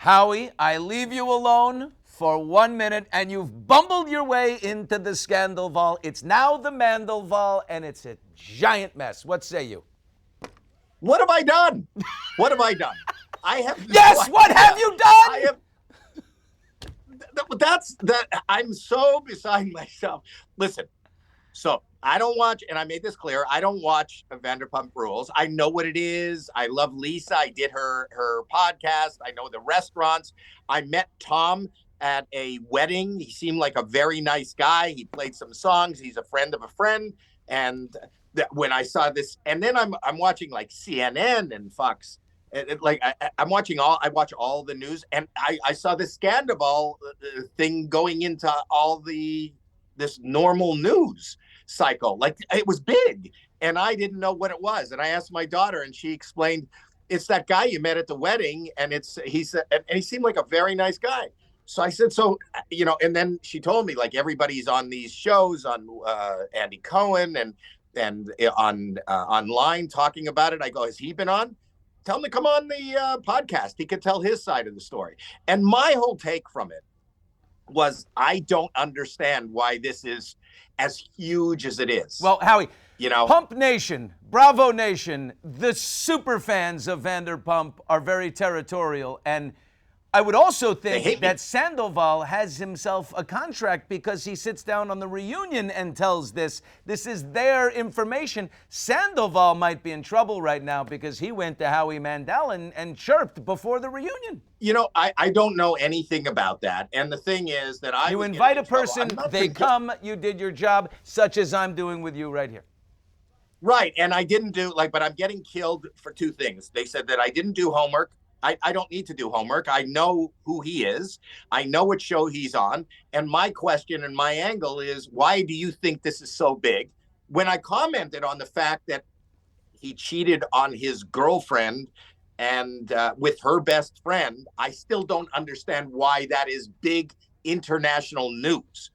Howie, I leave you alone for 1 minute, and you've bumbled your way into the Scandalval. It's now the Mandelval, and it's a giant mess. What say you? What have I done? What have I done? I have. Yes, what have you done? I have. That's that. I'm so beside myself. Listen, so I don't watch, and I made this clear. I don't watch Vanderpump Rules. I know what it is. I love Lisa. I did her podcast. I know the restaurants. I met Tom at a wedding. He seemed like a very nice guy. He played some songs. He's a friend of a friend. And when I saw this, and then I'm watching like CNN and Fox. I watch all the news, and I saw the Scandival thing going into all this normal news cycle. Like, it was big, and I didn't know what it was. And I asked my daughter, and she explained, it's that guy you met at the wedding, and he seemed like a very nice guy. So I said, and then she told me, like, everybody's on these shows on Andy Cohen and on online talking about it. I go, has he been on? Tell him to come on the podcast. He could tell his side of the story. And my whole take from it was, I don't understand why this is as huge as it is. Well, Howie, Pump Nation, Bravo Nation, the super fans of Vanderpump are very territorial. And I would also think that Sandoval has himself a contract because he sits down on the reunion and tells this. This is their information. Sandoval might be in trouble right now because he went to Howie Mandel and chirped before the reunion. I don't know anything about that. And the thing is that you invite a person, they come, you did your job, such as I'm doing with you right here. Right. And I didn't do, but I'm getting killed for two things. They said that I didn't do homework. I don't need to do homework. I know who he is. I know what show he's on. And my question and my angle is, why do you think this is so big? When I commented on the fact that he cheated on his girlfriend and with her best friend, I still don't understand why that is big international news.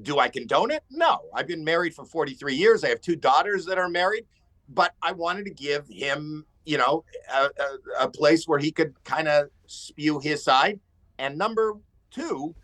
Do I condone it? No. I've been married for 43 years. I have two daughters that are married, but I wanted to give him a place where he could kind of spew his side. And number two,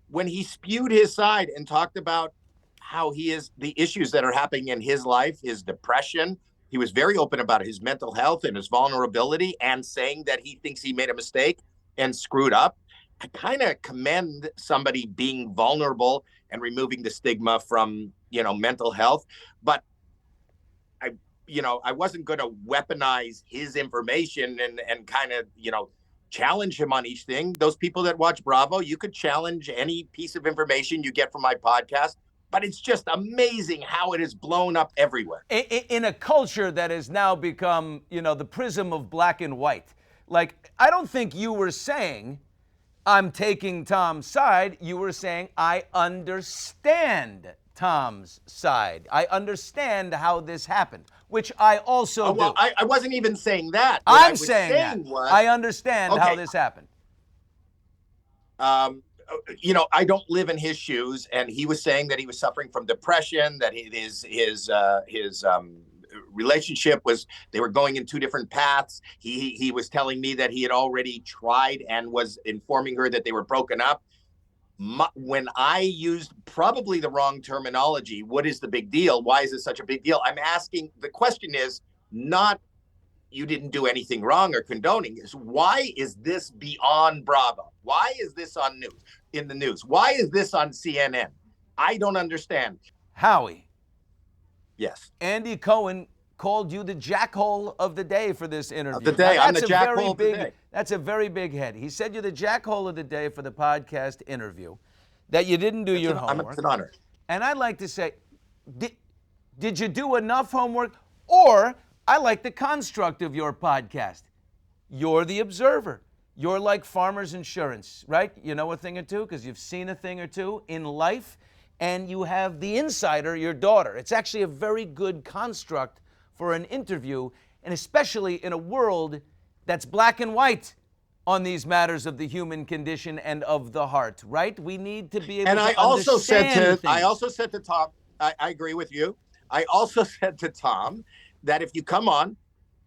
when he spewed his side and talked about how the issues that are happening in his life, his depression, he was very open about his mental health and his vulnerability and saying that he thinks he made a mistake and screwed up. I kind of commend somebody being vulnerable and removing the stigma from, mental health. But I wasn't going to weaponize his information and kind of, challenge him on each thing. Those people that watch Bravo, you could challenge any piece of information you get from my podcast, but it's just amazing how it is blown up everywhere. In a culture that has now become, the prism of black and white. Like, I don't think you were saying, I'm taking Tom's side. You were saying, I understand Tom's side. I understand how this happened, which I also do. I wasn't even saying that. I'm saying that. I understand how this happened. I don't live in his shoes, and he was saying that he was suffering from depression, that his relationship they were going in two different paths. He was telling me that he had already tried and was informing her that they were broken up. When I used probably the wrong terminology, what is the big deal? Why is it such a big deal? I'm asking, the question is not you didn't do anything wrong or condoning, is why is this beyond Bravo? Why is this in the news? Why is this on CNN? I don't understand. Howie. Yes. Andy Cohen called you the jackhole of the day for this interview. Of the day. I'm the jackhole of the day. That's a very big head. He said you're the jackhole of the day for the podcast interview, that you didn't do your homework. It's an honor. And I'd like to say, did you do enough homework? Or, I like the construct of your podcast. You're the observer. You're like Farmers Insurance, right? You know a thing or two because you've seen a thing or two in life, and you have the insider, your daughter. It's actually a very good construct for an interview, and especially in a world that's black and white on these matters of the human condition and of the heart, right? We need to be able to understand things. I also said to Tom, I agree with you. I also said to Tom that if you come on,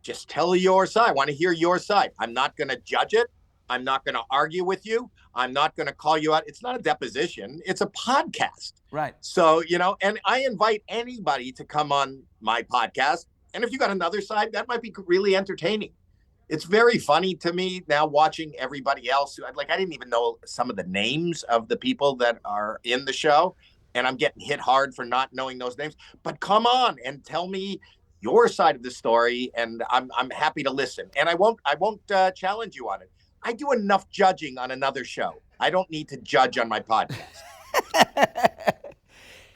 just tell your side. I want to hear your side. I'm not going to judge it. I'm not going to argue with you. I'm not going to call you out. It's not a deposition. It's a podcast. Right. So, and I invite anybody to come on my podcast. And if you got another side, that might be really entertaining. It's very funny to me now watching everybody else. I didn't even know some of the names of the people that are in the show. And I'm getting hit hard for not knowing those names. But come on and tell me your side of the story, and I'm happy to listen. And I won't challenge you on it. I do enough judging on another show. I don't need to judge on my podcast.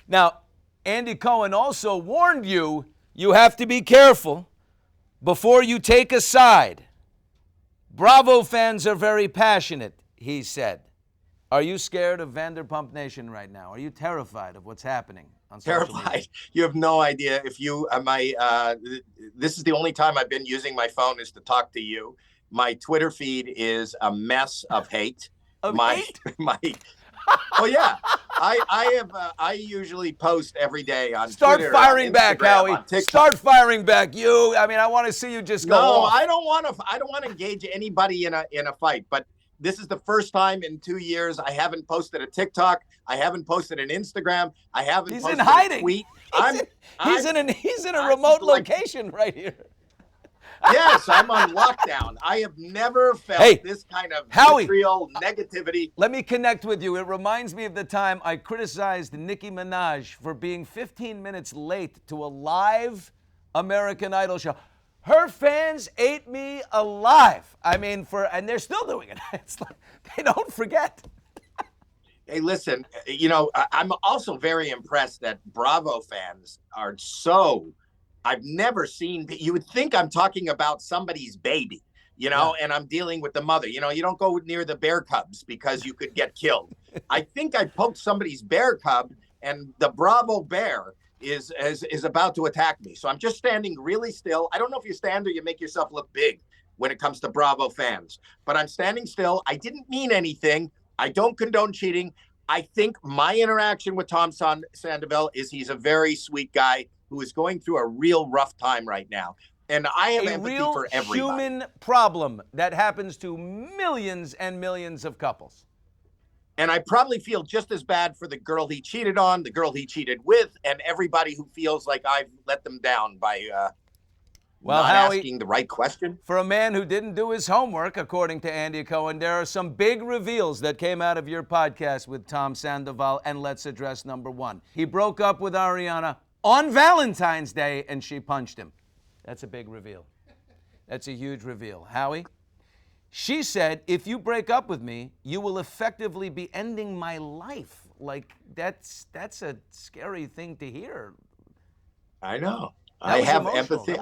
Now, Andy Cohen also warned you have to be careful before you take a side. Bravo fans are very passionate, he said. Are you scared of Vanderpump Nation right now? Are you terrified of what's happening on social media? Terrified. You have no idea. If you, this is the only time I've been using my phone is to talk to you. My Twitter feed is a mess of hate. Hate? Oh yeah. I usually post every day on Start Twitter, firing on back, Instagram, Howie. Start firing back. I want to see you just go off. I don't want to engage anybody in a fight, but this is the first time in 2 years I haven't posted a TikTok. I haven't posted an Instagram. I haven't He's posted in hiding. a tweet. He's in a remote location right here. Yes, I'm on lockdown. I have never felt this kind of vitriol, negativity. Let me connect with you. It reminds me of the time I criticized Nicki Minaj for being 15 minutes late to a live American Idol show. Her fans ate me alive. And they're still doing it. It's like they don't forget. Hey, listen, I'm also very impressed that Bravo fans are so, I've never seen, you would think I'm talking about somebody's baby, and I'm dealing with the mother. You don't go near the bear cubs because you could get killed. I think I poked somebody's bear cub, and the Bravo bear is about to attack me. So I'm just standing really still. I don't know if you stand or you make yourself look big when it comes to Bravo fans, but I'm standing still. I didn't mean anything. I don't condone cheating. I think my interaction with Tom Sandoval is he's a very sweet guy who is going through a real rough time right now. And I have empathy for everybody. A real human problem that happens to millions and millions of couples. And I probably feel just as bad for the girl he cheated on, the girl he cheated with, and everybody who feels like I've let them down by not asking the right question. For a man who didn't do his homework, according to Andy Cohen, there are some big reveals that came out of your podcast with Tom Sandoval, and let's address number one. He broke up with Ariana on Valentine's Day, and she punched him. That's a big reveal. That's a huge reveal. Howie? She said, if you break up with me, you will effectively be ending my life. Like, that's a scary thing to hear. I know. I have empathy.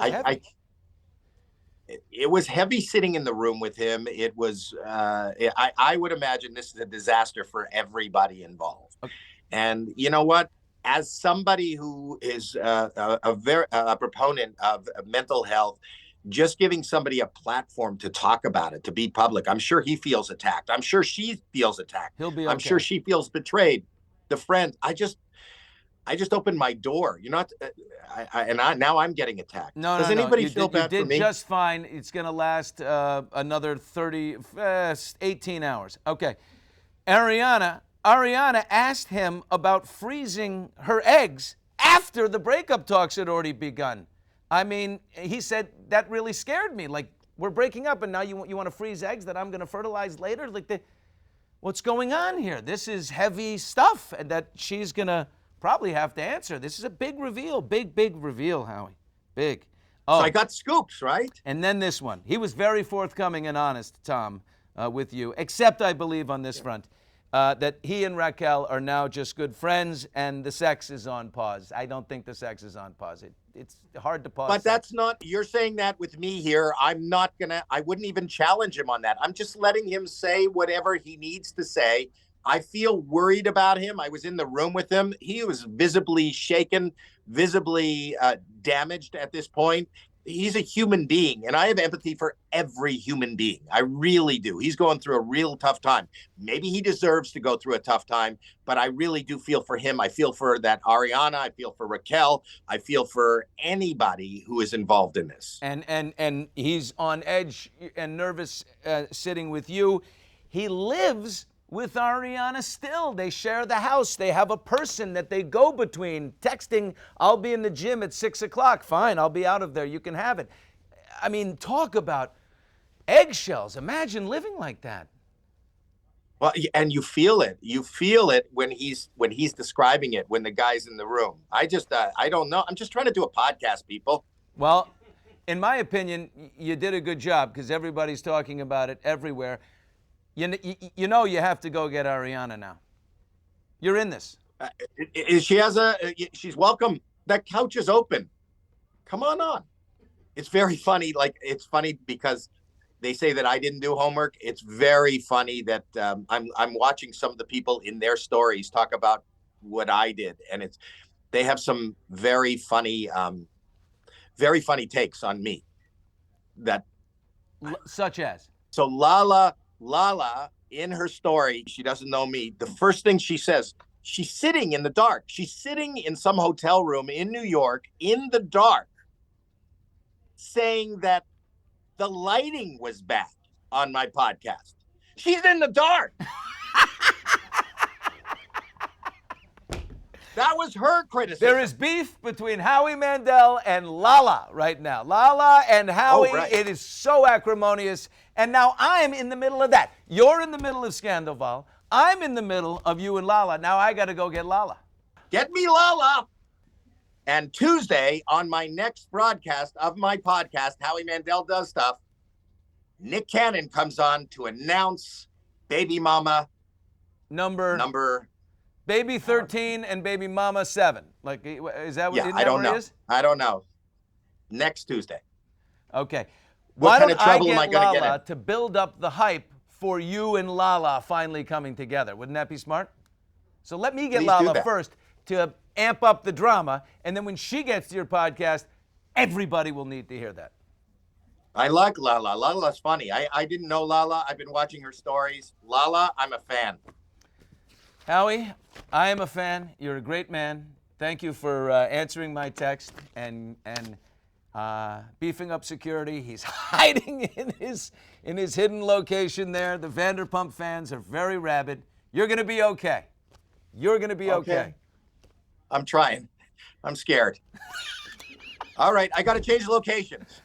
It was heavy sitting in the room with him. It was, I would imagine this is a disaster for everybody involved. Okay. And you know what? As somebody who is a proponent of mental health, just giving somebody a platform to talk about it, to be public. I'm sure he feels attacked. I'm sure she feels attacked. He'll be okay. I'm sure she feels betrayed. The friend, I just opened my door. Now I'm getting attacked. Does anybody feel bad for me? You did just fine. It's going to last another 18 hours. Okay. Ariana asked him about freezing her eggs after the breakup talks had already begun. He said, that really scared me. Like, we're breaking up and now you want to freeze eggs that I'm going to fertilize later? What's going on here? This is heavy stuff and that she's going to probably have to answer. This is a big reveal. Big reveal, Howie. Big. Oh. So I got scoops, right? And then this one. He was very forthcoming and honest, Tom, with you, except I believe on this front. That he and Raquel are now just good friends and the sex is on pause. I don't think the sex is on pause. It's hard to pause. But that's not, you're saying that with me here. I wouldn't even challenge him on that. I'm just letting him say whatever he needs to say. I feel worried about him. I was in the room with him. He was visibly shaken, visibly damaged at this point. he's a human being, and I have empathy for every human being. I really do. He's going through a real tough time. Maybe he deserves to go through a tough time, but I really do feel for him. I feel for that Ariana. I feel for Raquel. I feel for anybody who is involved in this. And he's on edge and nervous sitting with you. He lives with Ariana still. They share the house. They have a person that they go between, texting, I'll be in the gym at 6 o'clock. Fine, I'll be out of there. You can have it. I mean, talk about eggshells. Imagine living like that. Well, and you feel it. You feel it when he's describing it, when the guy's in the room. I don't know. I'm just trying to do a podcast, people. Well, in my opinion, you did a good job because everybody's talking about it everywhere. You know you have to go get Ariana now. You're in this. She's welcome. That couch is open. Come on. It's very funny. Like, it's funny because they say that I didn't do homework. It's very funny that I'm watching some of the people in their stories talk about what I did, and they have some very funny takes on me. Such as? So Lala, in her story, she doesn't know me. The first thing she says, she's sitting in the dark. She's sitting in some hotel room in New York in the dark, saying that the lighting was bad on my podcast. She's in the dark. That was her criticism. There is beef between Howie Mandel and Lala right now. Lala and Howie, It is so acrimonious. And now I'm in the middle of that. You're in the middle of Sandoval. I'm in the middle of you and Lala. Now I got to go get Lala. Get me Lala. And Tuesday, on my next broadcast of my podcast, Howie Mandel Does Stuff, Nick Cannon comes on to announce baby mama number baby 13 and baby mama 7. Like, is that what? Yeah, I don't know. I don't know. Next Tuesday. Okay. What kind of trouble am I going to get in? To build up the hype for you and Lala finally coming together? Wouldn't that be smart? So let me get Lala first to amp up the drama, and then when she gets to your podcast, everybody will need to hear that. I like Lala. Lala's funny. I didn't know Lala. I've been watching her stories. Lala, I'm a fan. Howie, I am a fan. You're a great man. Thank you for answering my text and beefing up security. He's hiding in his hidden location there. The Vanderpump fans are very rabid. You're going to be okay. You're going to be okay. I'm trying. I'm scared. All right, I got to change locations.